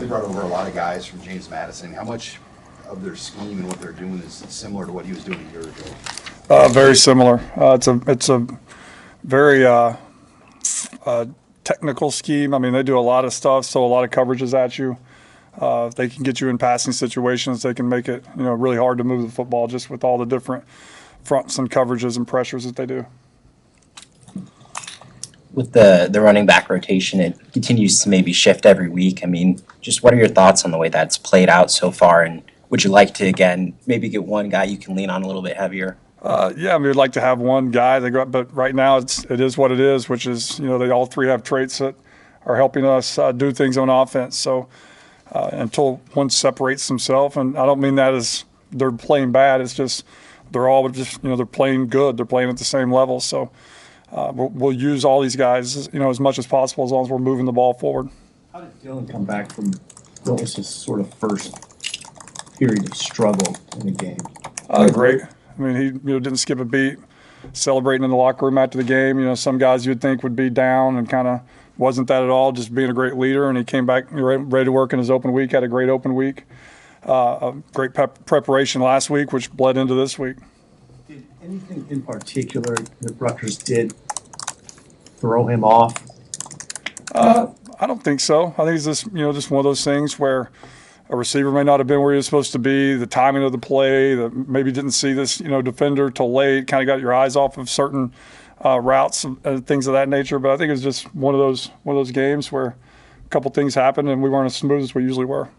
brought over a lot of guys from James Madison. How much of their scheme and what they're doing is similar to what he was doing a year ago? Very similar. It's a very technical scheme. I mean, they do a lot of stuff, so a lot of coverages at you. They can get you in passing situations. They can make it, really hard to move the football just with all the different fronts and coverages and pressures that they do. With the running back rotation, it continues to maybe shift every week. I mean, just what are your thoughts on the way that's played out so far? And would you like to, again, maybe get one guy you can lean on a little bit heavier? Yeah, I mean, we'd like to have one guy, but right now it is what it is, which is, they all three have traits that are helping us do things on offense. So until one separates himself, and I don't mean that as they're playing bad, it's just they're all just, they're playing good. They're playing at the same level. So we'll use all these guys, as much as possible as long as we're moving the ball forward. How did Dylan come back from what was his sort of first period of struggle in the game? Great. I mean, he didn't skip a beat, celebrating in the locker room after the game. Some guys you'd think would be down and kind of wasn't that at all, just being a great leader. And he came back ready to work in his open week, had a great open week. A great preparation last week, which bled into this week. Did anything in particular that Rutgers did throw him off? I don't think so. I think it's just one of those things where a receiver may not have been where he was supposed to be, the timing of the play, maybe didn't see this defender till late, kind of got your eyes off of certain routes and things of that nature. But I think it's just one of those games where a couple things happened and we weren't as smooth as we usually were.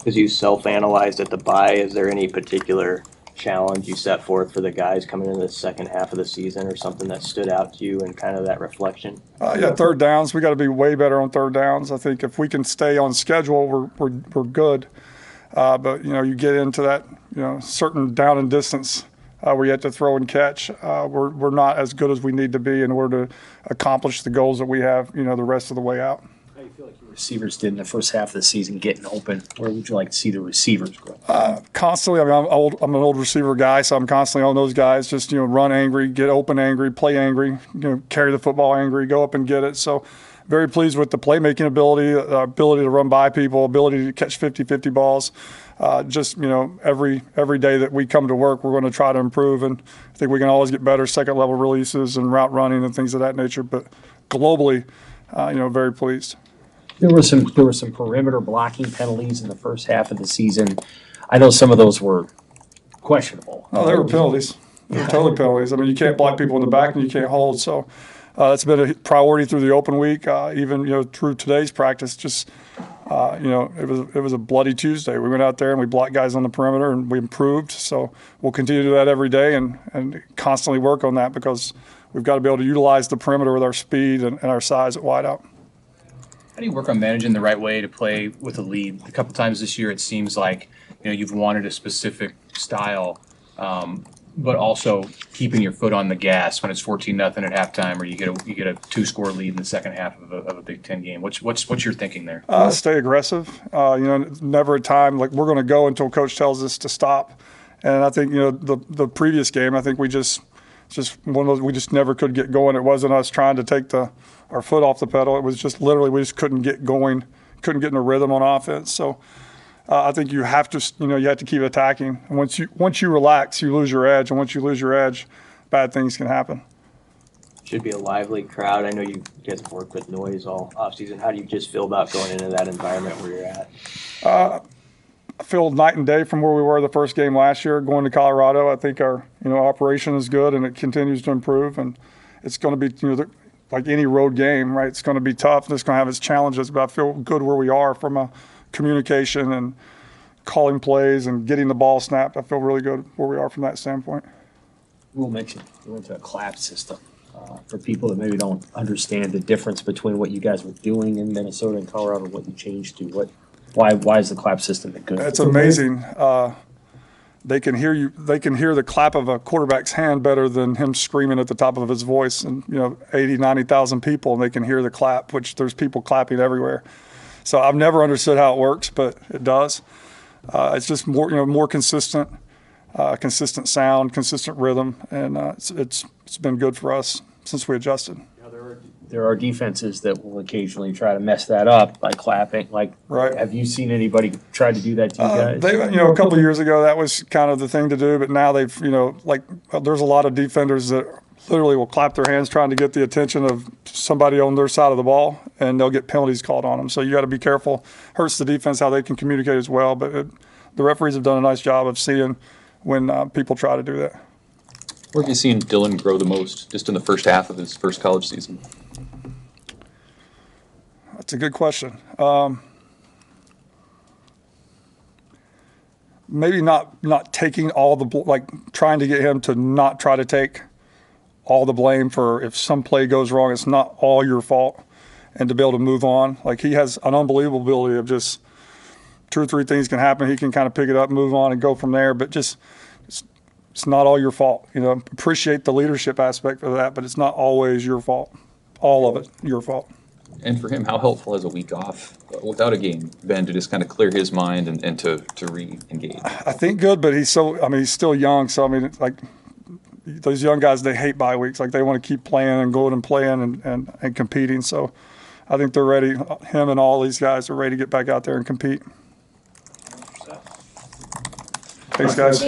As you self-analyzed at the bye, is there any particular challenge you set forth for the guys coming into the second half of the season or something that stood out to you and kind of that reflection? Yeah, third downs. We got to be way better on third downs. I think if we can stay on schedule, we're good. But you get into that certain down and distance where you have to throw and catch. We're not as good as we need to be in order to accomplish the goals that we have the rest of the way out. How do you feel like your receivers did in the first half of the season getting open? Where would you like to see the receivers grow? Constantly. I mean, I'm an old receiver guy, so I'm constantly on those guys. Just run angry, get open angry, play angry, carry the football angry, go up and get it. So very pleased with the playmaking ability, ability to run by people, ability to catch 50-50 balls. Every day that we come to work, we're going to try to improve, and I think we can always get better second level releases and route running and things of that nature. But globally, very pleased. There were some perimeter blocking penalties in the first half of the season. I know some of those were questionable. Oh, they were penalties. They were totally penalties. I mean, you can't block people in the back and you can't hold. So that's been a priority through the open week, even through today's practice. Just it was a bloody Tuesday. We went out there and we blocked guys on the perimeter and we improved. So we'll continue to do that every day and constantly work on that because we've got to be able to utilize the perimeter with our speed and our size at wideout. How do you work on managing the right way to play with a lead? A couple times this year, it seems like you've wanted a specific style, but also keeping your foot on the gas when it's 14-0 at halftime, or you get a 2-score lead in the second half of a Big Ten game. What's your thinking there? Stay aggressive. Never a time like we're going to go until coach tells us to stop. And I think the previous game, I think we just one of those we just never could get going. It wasn't us trying to take our foot off the pedal. It was just literally we just couldn't get going, couldn't get in a rhythm on offense. So I think you have to you have to keep attacking. And once you relax, you lose your edge, and once you lose your edge, bad things can happen. Should be a lively crowd. I know you guys have worked with noise all offseason. How do you just feel about going into that environment where you're at? I feel night and day from where we were the first game last year going to Colorado. I think our operation is good and it continues to improve, and it's going to be like any road game, right? It's going to be tough and it's going to have its challenges, but I feel good where we are from a communication and calling plays and getting the ball snapped. I feel really good where we are from that standpoint. We'll mention you went to a clap system. For people that maybe don't understand the difference between what you guys were doing in Minnesota and Colorado and what you changed to, why is the clap system good? It's amazing. They can hear you. They can hear the clap of a quarterback's hand better than him screaming at the top of his voice. And 80, 90,000 people, and they can hear the clap, which there's people clapping everywhere. So I've never understood how it works, but it does. It's just more consistent, consistent sound, consistent rhythm, and it's been good for us since we adjusted. There were there are defenses that will occasionally try to mess that up by clapping. Like, Right. have you seen anybody try to do that to you guys? They, a couple of years ago, that was kind of the thing to do, but now they've, there's a lot of defenders that literally will clap their hands trying to get the attention of somebody on their side of the ball, and they'll get penalties called on them. So you got to be careful. Hurts the defense how they can communicate as well, but the referees have done a nice job of seeing when people try to do that. Where have you seen Dylan grow the most, just in the first half of his first college season? That's a good question. Maybe not taking all the trying to get him to not try to take all the blame for if some play goes wrong. It's not all your fault, and to be able to move on. Like, he has an unbelievable ability of just 2 or 3 things can happen. He can kind of pick it up, move on, and go from there. But just it's not all your fault. Appreciate the leadership aspect of that, but it's not always your fault. All of it your fault. And for him, how helpful has a week off without a game been to just kind of clear his mind and to re-engage? I think good, but he's still young. So, those young guys, they hate bye weeks. Like, they want to keep playing and going and playing and competing. So I think they're ready. Him and all these guys are ready to get back out there and compete. Thanks, guys.